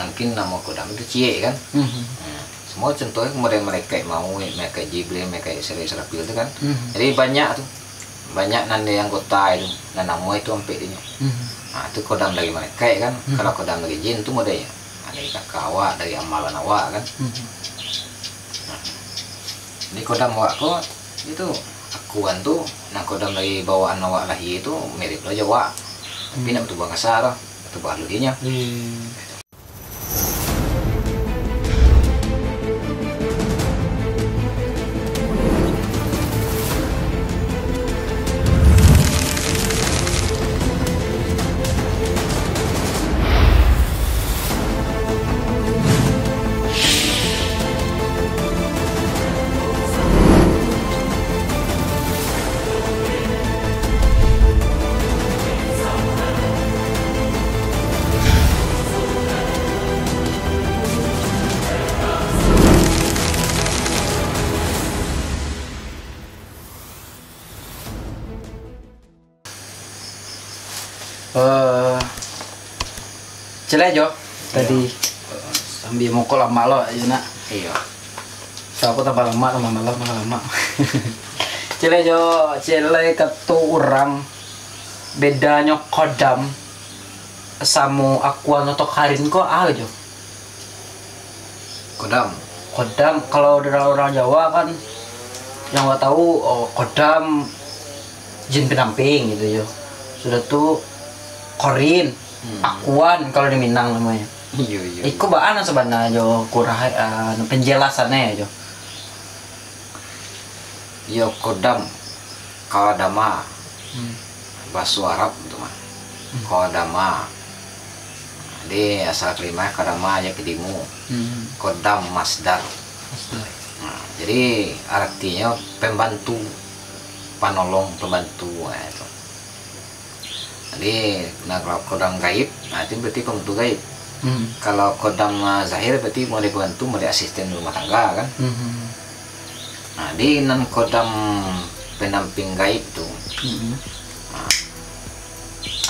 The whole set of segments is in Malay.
mungkin nama kodam itu cie kan. Semua contohnya kemudian mereka mau mereka jibli mereka serapil itu kan. Jadi banyak tuh, banyak nanda yang kota itu dan nama itu sampai ini. Nah itu kodam dari mereka kan. Kalau kodam dari jin itu modalnya dari kakak awak, dari amalan awak kan. Ini kodam awak kok itu akuan tuh, nah kodam dari bawaan awak lahir itu mirip lo Jawa, tapi nak betul bahasa lah, betul bahasa ludinya. Cile jo tadi sambil mukul lama lo aja nak. Iya. So aku tambah lama. Cile jo, cile ketu orang bedanya kodam sama akuan atau karin kok jo. Kodam kalau dari orang Jawa kan yang gak tahu kodam jin pendamping gitu jo. Sudah tuh korin. Akuan kalau di Minang namanya. Iya. Iku baan sebenarnya jo kurang penjelasannya jo. Yo kodam kawadama. Bahasa Arab itu mah. Kawadama. Di asal kelima kadama aja kedimu. Kodam masdar. Nah, jadi artinya pembantu, panolong, pembantu itu. Jadi, nah kalau kodam gaib, nah itu berarti pembantu gaib. Kalau kodam zahir berarti mau dibantu, mau asisten rumah tangga kan. Nah, di nan kodam pendamping gaib tuh.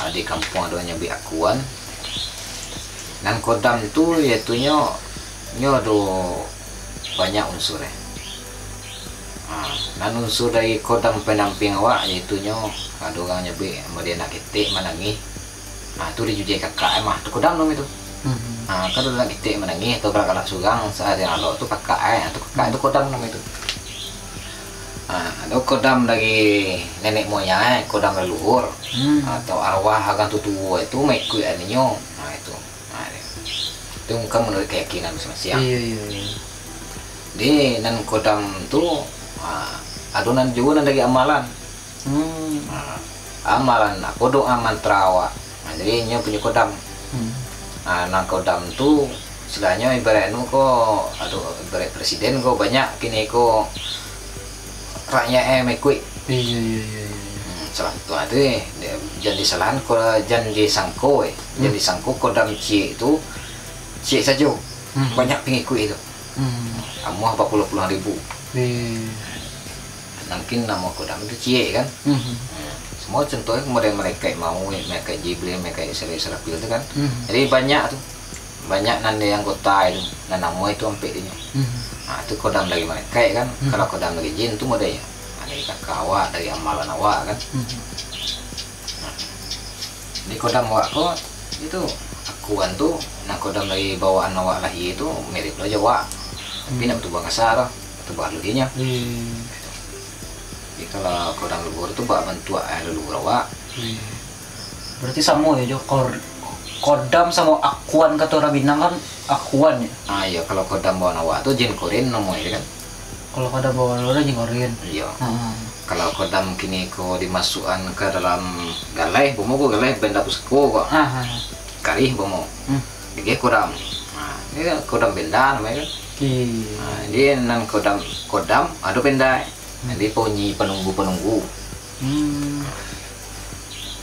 Nah, di kampung adanya bi akuan. Nan kodam itu yaitunya ada banyak unsurnya. Nah, unsur dari kodam pendamping awak yaitunya ada orang nyebut dia nak ketik menangis. Nah itu dijujai kakak mah itu kodam dong itu. Nah kan udah nak ketik menangis atau berak sugang saat yang lalu itu kakak itu kodam dong itu. Nah ada kodam dari nenek moyang, kodam leluhur atau arwah akan tutu itu mekui aninya. Nah itu kan menurut keyakinan masing-masing. Iya. Di nan kodam tuh adonan juga dari amalan. Amalan aku doa mantra awak. Nah, jadi nya punya kodam. Nah kodam tuh istilahnya ibaratnya kok ibarat presiden kok banyak kini kok rakyat mekui. Iya. Salah satu ada jadi salahan kalau janji sangko jadi sangko kodam cie itu cie saja banyak pengikut itu. Amuah 40 ribu. Mungkin nama kodam itu cie kan. Semua contohnya kemudian mereka mau mereka jibli mereka serapil itu kan. Jadi banyak tuh, banyak nanda yang kota itu dan nama itu sampai ini. Nah itu kodam dari mereka kan. Kalau kodam dari jin itu modalnya dari kakak awak, dari amalan awak kan. Nah, di kodam awak kok itu akuan tuh, nah kodam dari bawaan awak lahir itu mirip lo Jawa, tapi nak betul bahasa lah, betul bahasa ludinya. Jadi kalau kodam leluhur itu bak bantu leluhur awak. Berarti sama ya jo, kodam sama akuan kata orang Minang kan akuan ya. Iya kalau kodam bawaan awak itu jin korin namanya kan. Kalau kodam bawaan orang jin korin. Iya. Kalau kodam kini ko dimasukkan ke dalam galai, bomo ko galai benda pusako kok. Karih bomo. Jadi kodam. Nah, ini kan kodam benda namanya kan. Nah, dia nan kodam ada benda. Jadi punyi penunggu.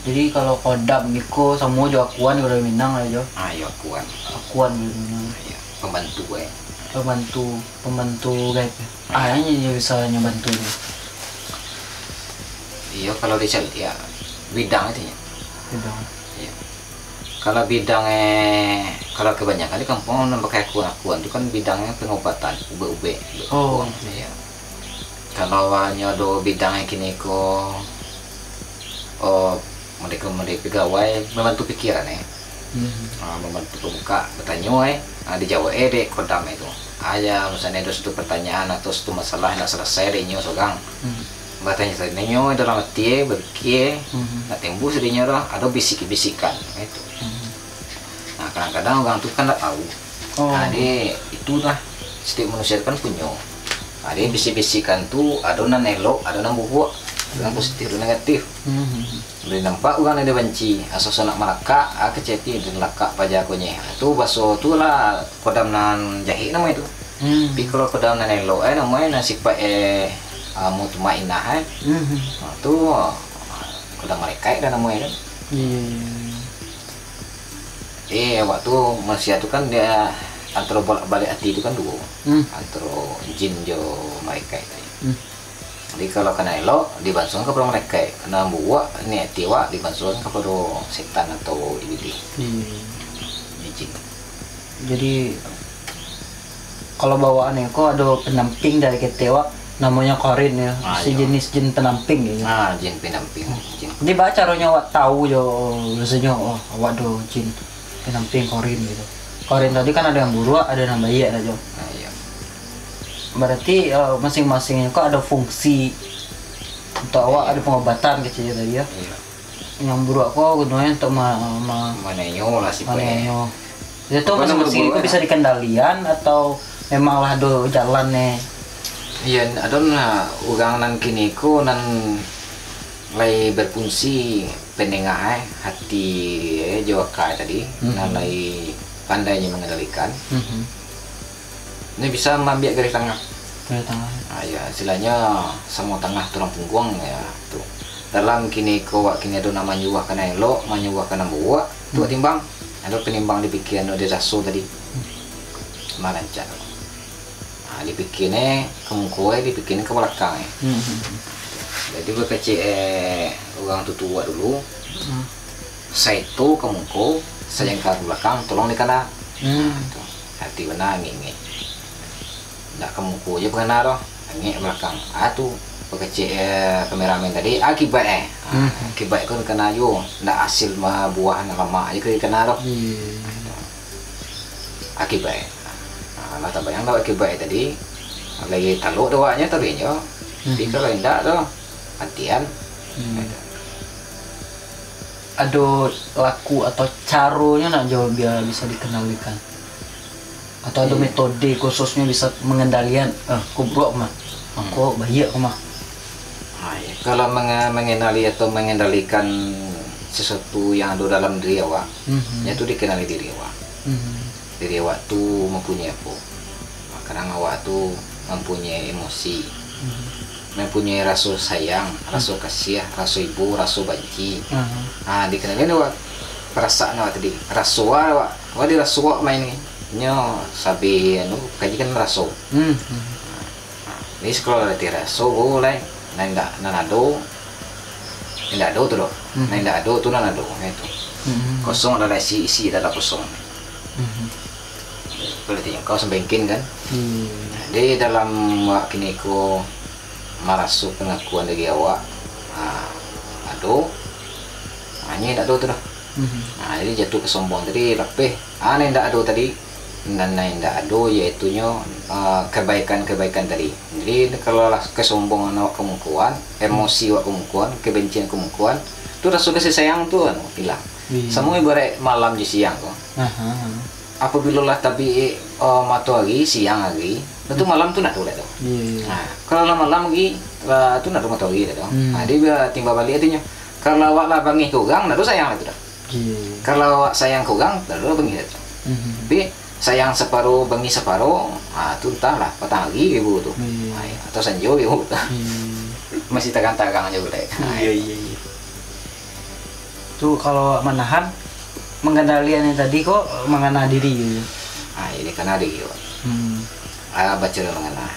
Jadi kalau kodam itu semua jo akuan dari Minang aja jo. Iya akuan. Akuan dari Minang. Iya, pembantu Pembantu gaib. Ayahnya bisa ngebantu. Iya kalau dicari ya bidang itu ya. Bidang. Iya. Kalau bidangnya, kalau kebanyakan di kampung orang pakai akuan itu kan bidangnya pengobatan ube-ube. Oh. Iya. Kalau nyodo bidangnya kini ko mereka pegawai membantu pikiran ya. Membantu pembuka bertanya di Jawa dek kodam itu aja misalnya ada satu pertanyaan atau satu masalah nak selesai deh nyo sogang bertanya tadi nyo dalam hati berkie nak tembus deh nyo ada bisik-bisikan itu. Nah kadang-kadang orang tuh kan tak tahu. Nah dia itu lah setiap manusia kan punya. Nah dia bisik-bisikan tuh ada nan elok ada nan buruk, ada positif dan negatif. Boleh nampak orang ada benci asal nak malaka keceti dan laka pajakonya itu baso tu lah kodam nan jahit nama itu. Tapi kalau kodam nan elok namanya nasi pak mutmainah tu kodam mereka dan namanya kan. Waktu manusia itu kan dia antara bolak-balik hati itu kan dua antara jin jo mereka itu. Jadi kalau kena elok dibansuan kepada mereka, kena buat ni tiwa dibansuan kepada setan atau iblis. Jin. Jadi kalau bawaannya kok ada pendamping dari ketewa namanya korin ya, si jenis jin pendamping gitu. Jin pendamping. Jadi baca caranya awak tahu jo biasanya awak do jin pendamping korin gitu. Korin tadi kan ada yang buruk, ada yang baik ada jo. Iya. Berarti masing-masingnya kok ada fungsi untuk awak ada pengobatan gitu tadi ya. Iya. Yang buruk kok gunanya untuk manenyo lah si manenyo. Itu masing-masing itu bisa dikendalian atau memanglah do jalannya. Iya, adon orang nan kini ko nan lay berfungsi penengah hati Jawa Kai tadi nan lay pandainya mengendalikan. Ini bisa mengambil garis tengah. Garis tengah. Ya, istilahnya semua tengah tulang punggung ya tuh. Dalam kini ko kini ada nama nyuwah kana elok, manyuwah kana buah, tuh timbang. Ada penimbang dipikiran ada raso tadi. Malancar. Dibikinnya kemungkoe dibikinnya ke belakang ya. Jadi berkecil orang tua dulu saya itu kemungko saya yang ke belakang tolong di kanan hati benar ngingin nggak kemungko aja bukan naro ngingin belakang tuh berkecil kameramen tadi akibat akibat kan kena yo nggak hasil buah lama aja ke kena akibat. Nah, tak bayang dah akibat tadi lagi taluk doanya tadinya tapi kalau tidak tu hatian ada laku atau caronya nak jauh biar bisa dikenalikan atau ada metode khususnya bisa mengendalikan kubrok mah aku bahaya mah. Kalau mengenali atau mengendalikan sesuatu yang ada dalam diri awak itu dikenali diri awak. Diri awak tu mempunyai apa? Kadang awak tu mempunyai emosi, mempunyai rasa sayang, rasa kasih, rasa ibu, rasa benci. Dikenali awak perasaan awak tadi, rasa awak di rasa awak main ni, nyo sabi anu kajikan rasa. Ni sekolah latih rasa boleh, nanda nanado, nanda tu loh, nanda tu nanado itu. Kosong adalah isi adalah kosong. Berarti yang kau sembengkin kan. Jadi dalam waktu ini ko merasuk pengakuan dari awak aduh hanya tidak ada tu dah. Jadi jatuh kesombong tadi rapih aneh tidak ada tadi dan tidak ada yaitu kebaikan tadi. Jadi kalau kesombongan awak kemungkuan emosi awak kemungkuan kebencian kemungkuan tu rasa kasih sayang tu hilang. Semua ibarat malam di siang kok. Apabila lah tapi matahari siang lagi, itu malam tu nak tu lah tu. Kalau malam lagi, tu nak tu matahari lah tu. Dia timbal balik artinya. Kalau awak lah bangih kurang, nak tu sayang lah tu dah. Kalau awak sayang kurang, nak tu bangih lah tu. Tapi sayang separuh, bangih separuh, tu entahlah patang lagi ibu tu. Atau sanjo ibu tu. Masih tegang-tegang aja boleh. Tu kalau menahan mengendalian yang tadi kok mengena diri gitu. Ini kena diri. Baca mengena.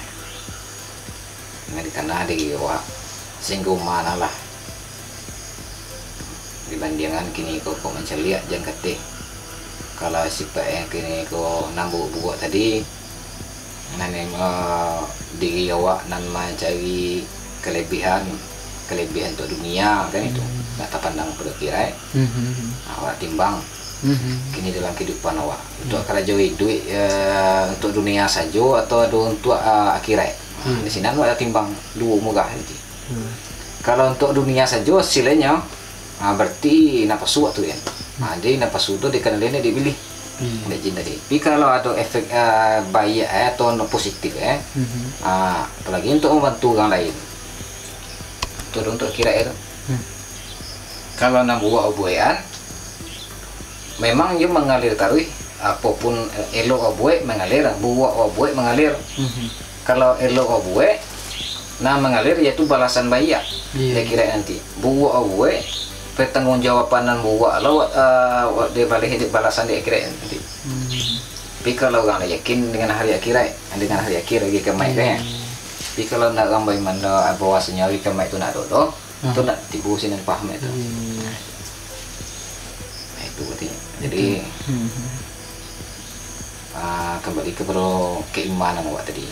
Ini kena diri wak. Singgung mana lah. dibandingkan kini kok menceliak jangan kete. Kalau sifat kini kok nambu buat tadi nane diri awak nan mencari kelebihan untuk dunia kan itu nggak tak pandang pada kira awak timbang kini dalam kehidupan awak untuk kerja duit untuk dunia saja atau untuk akhirat. Di sini awak timbang dua murah nanti. Kalau untuk dunia saja hasilnya berarti nafsu tu kan. Jadi nafsu tu dikenalnya dipilih. Jin tadi. Tapi kalau ada efek baik atau positif apalagi untuk membantu orang lain. Untuk kira itu. Kalau nak buat oboyan memang dia mengalir tarui apapun elok oboy mengalir, buat oboy mengalir. Kalau elok oboy nah mengalir yaitu balasan baik. Dia kira nanti buat oboy pertanggungjawaban dan buat lo dia balik balasan dia kira nanti. Tapi kalau orang yakin dengan hari akhirat, dengan hari akhir lagi kemai kan. Tapi kalau nak ramai mana bahwasanya hari kemai itu nak dodo, itu nak tibu sini paham itu. Nah, itu berarti. Jadi kembali kepada keimanan awak tadi.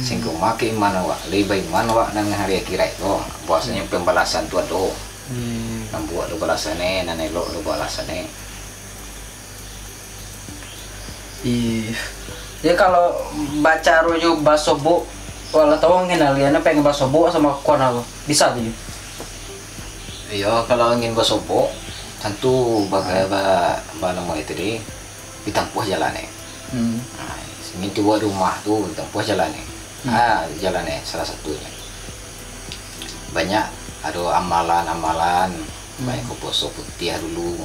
Sehingga keimanan awak, lebih iman awak dengan hari akhirat itu. Bahwasanya pembalasan tu ada. Nan buat do balasannya, nan elok do balasannya. Ya kalau baca rujuk basobo wala tahu ngenaliannya pengen basobo sama kuan aku bisa tuh. Iya kalau ingin basobo tentu bagai nama itu di ditempuh jalannya. Ingin buat rumah tuh ditempuh jalannya. Jalannya salah satunya. Banyak ada amalan-amalan banyak puasa putih dulu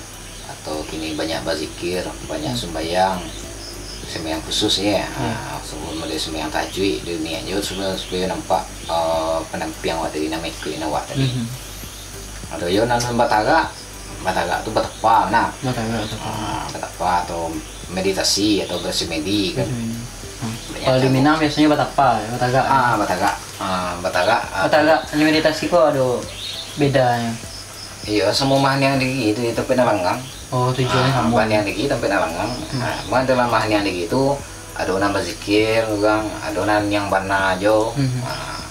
atau kini banyak bazikir, banyak sembahyang khusus ya. Semua model sembahyang tajwid di dunia juga supaya nampak penampilan awak tadi nama ikut awak tadi. Ada yo nan bataga tu betapa nah. Betapa atau meditasi atau bersemedi kan. Kalau di Minang biasanya bataga. Bataga meditasi kok ada bedanya. Iya, semua mahan yang di itu penalangan. Oh, tujuannya sama. Mahan yang di tempat penalangan. Dalam mahan yang di itu ada nama zikir, ada yang bana aja.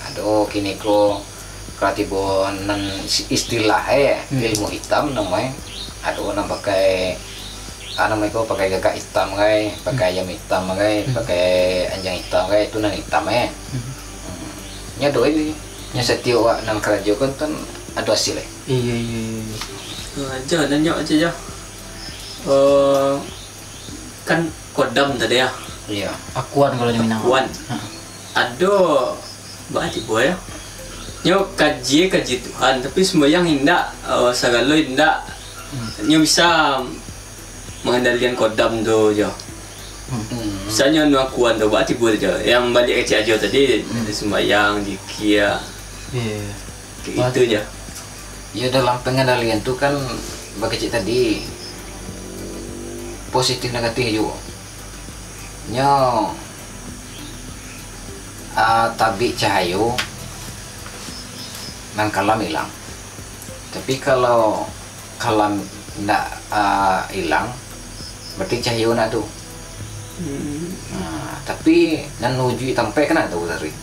Ada kini ko kreatibon istilah ilmu hitam namanya. Ada orang pakai namanya ko pakai gagak hitam pakai ayam hitam pakai anjing hitam itu nan hitam nya do ini nya setiap nan kerja kan ada hasil iya aja nanya aja kan kodam tadi ya iya akuan kalau di Minang akuan ada berarti boy ya nyo kaji Tuhan tapi sembahyang hindak segala hindak nyo bisa mengendalikan kodam tu je misalnya nu akuan tu berarti boleh je yang balik kecil aja tadi sembahyang dikir itu je. Ya dalam pengendalian itu kan bagi cik tadi positif negatif juga. Nya tabik cahayu nang kalam hilang. Tapi kalau kalam ndak hilang berarti cahayu nak tu. Tapi nan nuju sampai kena tu dari.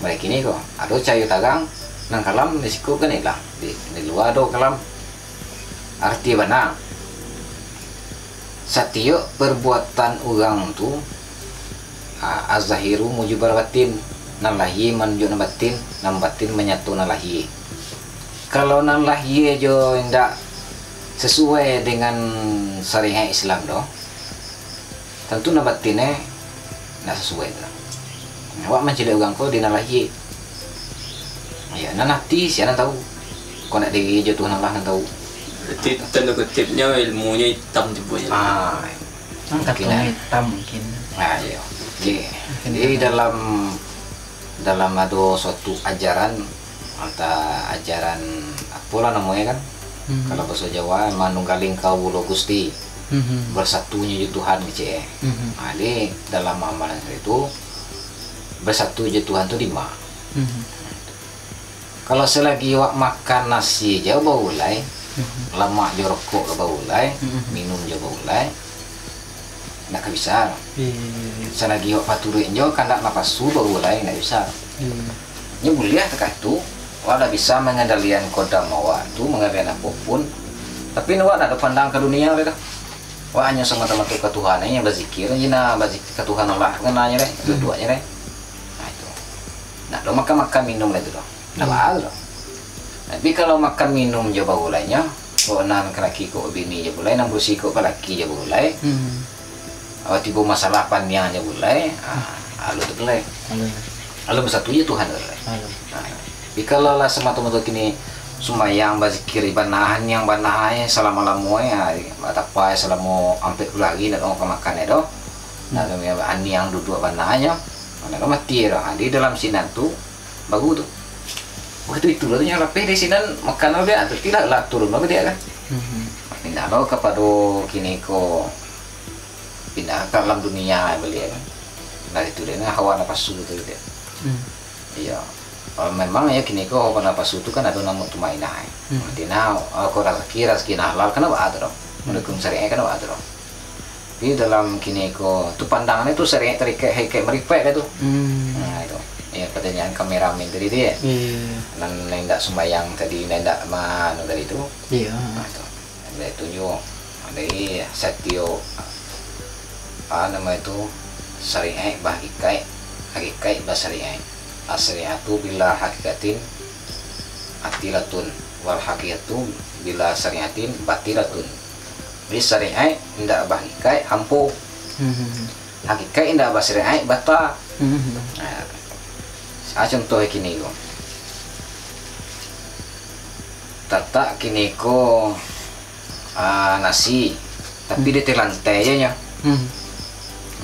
Mereka ini kok ada cahayu tagang nang kalam risiko kan hilang di luar do kalam arti benar setiap perbuatan orang tu azahiru mujibal batin nan lahir menuju nan batin menyatu nan lahir. Kalau nan lahir jo ndak sesuai dengan syariat Islam do tentu nan batinnya ndak sesuai do. Awak mencari orang ko di nan lahir ya, nanti siapa tahu kau nak diri jatuh Allah tahu. Berarti tanda kutipnya ilmunya hitam juga ya. Angkatnya hitam mungkin. Iya. Jadi dalam ada suatu ajaran atau ajaran apalah namanya kan. Kalau bahasa Jawa manunggaling kawula Gusti. Bersatunya Tuhan gitu ya. Jadi dalam amalan itu bersatu Tuhan itu 5. Kalau selagi wak makan nasi jauh bau ulai, Lama jo rokok ke baulai, minum jo baulai. Ndak bisa. Selagi yo paturuin jo kan ndak napasu baulai ndak bisa. Ini boleh tekah tu, wala bisa mengendalikan kodam awak tu, mengendalikan apapun. Tapi awak nak ada pandang ke dunia dah. Wah hanya semata-mata ke Tuhan yang berzikir, jina berzikir ke Tuhan Allah kenanya deh, dua-duanya deh. Nah itu. Nah, lo makan minum lah itu doh. Ndak bahal doh. Tapi kalau makan minum je baulainya, nan kelaki ko bini je bulai, nan bersih ko kelaki je bulai. Awak tiba masalah panjang je bulai, alu tu bulai. Alu bersatu je Tuhan bulai. Tapi kalau lah semata-mata kini sumayang bazikir ibanahan yang banahnya selama lama ya apa selama hampir lagi nak orang makan itu nak ani yang duduk banahnya nak mati dah di dalam sinan tu bagus tu waktu itu lah yang rapi di sinan makan dia atau tidak lah turun lah dia kan pindah lo kepada kini ko pindah ke alam dunia beli kan dari itu dia hawa nafsu tu dia iya. Memang ya kini ko pada pas itu kan ada nama tu mainai. Dina ko kira sekina halal kan ada dong. Mendukung syariat kan ada dong. Di dalam kini ko tu pandangan itu syariat terikat kayak meripek itu. Nah itu. Ya pertanyaan kameramen tadi dia. Dan tidak sembayang tadi tidak mana dari itu. Iya. Nah itu. Ada tunjuk. Dari setio nama itu syariat hakikat bahasa syariat. Asyariatu bila hakikatin atilatun wal hakikatu bila syariatin batilatun. Jadi syariat indah hakikat hampu. Hakikat indah syariat bata. Contoh kini ko. Tata kini ko nasi tapi dia terlantai aja nya.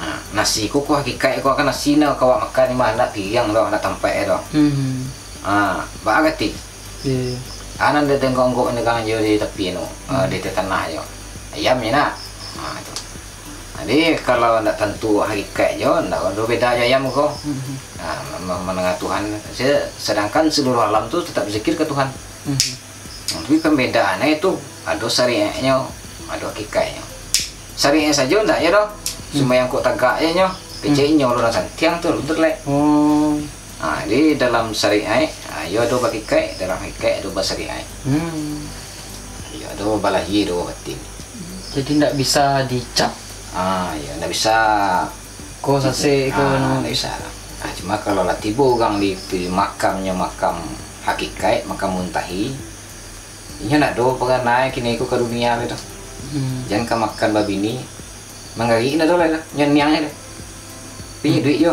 Nah, nasi ku hakikat ku akan nasi na kau makan di mana tiang doh nak tampai doh. Bagati. Anan dia tengok ni kan jo di tepi no, di tanah jo. Ayamnya nak. Itu. Jadi kalau nak tentu hakikat jo, nak beda jo ayam ko. Menengah Tuhan. Sedangkan seluruh alam tu tetap zikir ke Tuhan. Tapi pembedaannya itu ada syariatnya, ada hakikatnya. Syariat saja ndak ya doh. Cuma yang kok tagak ya nyo, kecilnya orang santiang tu betul lek. Di dalam syariat, yo ada bagi kai, dalam hakikat ada bahasa syariat. Yo ada balahi do batin. Jadi tidak bisa dicap. Ya tidak bisa. Ko sase ko tidak bisa. Cuma kalau lah tiba orang di makamnya makam hakikat, makam muntahi, ini nak do pengenai kini ku ke dunia itu. Jangan ke makan babi ni. Mangari na dole lah, nyang-nyangnya deh. Pinjam duit yo.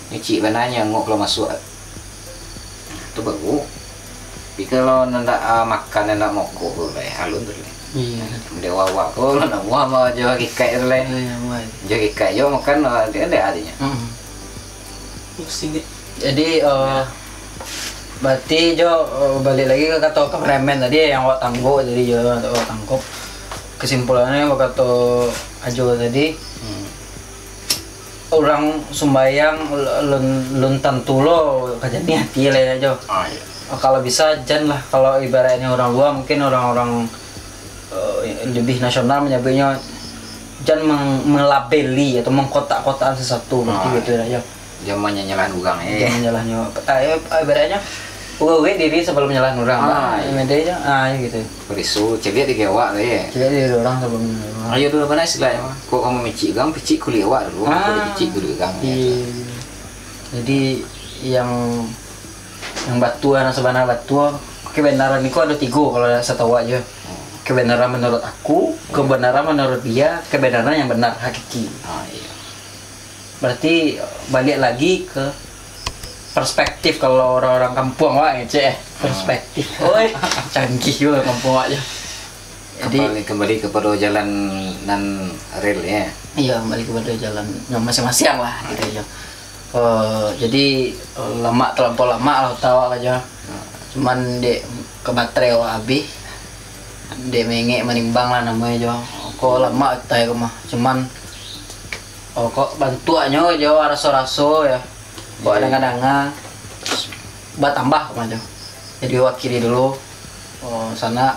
Nyuci bananya ngok kalau masuk. Tu bagus. Tapi kalau nak makan nak mokok boleh halun tu leh. Iya. Dia wawa ko nak buah mau jo kikai tu leh. Jo kikai yo makan dia ada artinya. Jadi berarti jo balik lagi ke kata kameramen tadi yang awak tangguh jadi jo awak tangkap. Kesimpulannya kata Ajo tadi orang sembayang lun tentu lo kejadian hati lah aja. Kalau bisa jangan lah, kalau ibaratnya orang luar mungkin orang-orang lebih nasional menyebutnya jangan melabeli atau mengkotak-kotakan sesuatu gitu aja. Jangan nyalahin orang Jangan nyalahnya. Ibaratnya uwe diri sebelum nyalahin orang. Medenya gitu. Perisu celik di awak deh. Celik di orang sebelum nyalahin orang. Ayo dulu mana istilahnya mah. Kok kamu micik gang, picik kulit awak dulu. Kulit picik kulit gang. Jadi yang batuan sebenarnya batu kebenaran itu ada 3 kalau saya tahu aja. Kebenaran menurut aku, kebenaran menurut dia, kebenaran yang benar hakiki. Iya. Berarti balik lagi ke perspektif kalau orang-orang kampung perspektif. Oi, canggih juga kampung aja. Jadi kembali kepada jalan nan rel ya. Iya, kembali kepada jalan yang masing-masing lah gitu aja. Jadi terlampau lama lah tahu aja. Cuman dek ke baterai habis. Dek mengek menimbang lah namanya aja. Kok lama tay mah. Cuman kok bantuannya aja raso-raso ya. Kok kadang-kadang tambah aja. Jadi wakili dulu sana